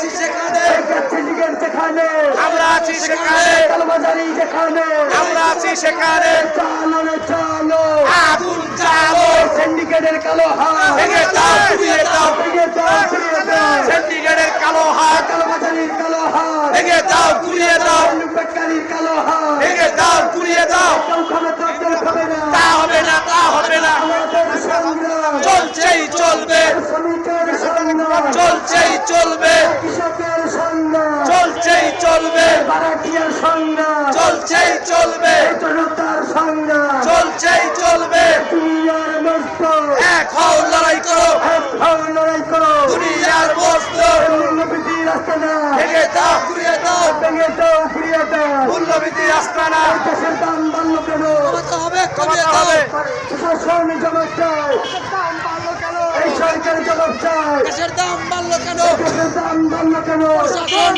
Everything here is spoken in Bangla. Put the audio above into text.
আছি সেখানে, সিন্ডিকেট যেখানে, আমরা আছি সেখানে, কালোবাজারি যেখানে, আমরা আছি সেখানে। চালো রে চালো, আগুন জ্বালো, সিন্ডিকেটের কালো হাত ভেঙে দাও, পুড়িয়ে দাও, ভেঙে দাও, পুড়িয়ে দাও, সিন্ডিকেটের কালো হাত কালোবাজারির কালো হাত, ভেঙে দাও, পুড়িয়ে দাও, বেকারির কালো হাত, ভেঙে দাও, পুড়িয়ে দাও। কেউ ক্ষমতা কেউ খাবে না, তা হবে না, তা হবে না, আমাদের সংগ্রাম চলছেই চলবে, শ্রমিকের সংগ্রাম, চলছেই চলবে, কৃষকের সংগ্রাম, চলছেই চলবে, ভাড়াটিয়ার সংগ্রাম, চলছেই চলবে, জনতার সংগ্রাম, চলছেই চলবে। দুনিয়ার মস্ত এক হও, লড়াই করো, এক হও, লড়াই করো, দুনিয়ার মস্ত মূল্যবৃদ্ধির আস্তানা ভেঙে দাও, পুড়িয়ে দাও, ভেঙে দাও, ঘুরিয়ে দাও, মূল্যবৃদ্ধির আস্তানা দেশের দাম বাড়লো কেন, কমাতে হবে, কমিয়ে হবে। প্রশাসন জবাব চায়, এই সরকার জবাব চায়, দেশের দাম বাড়লো কেন? দেশের দাম বাড়লো কেন, প্রশাসন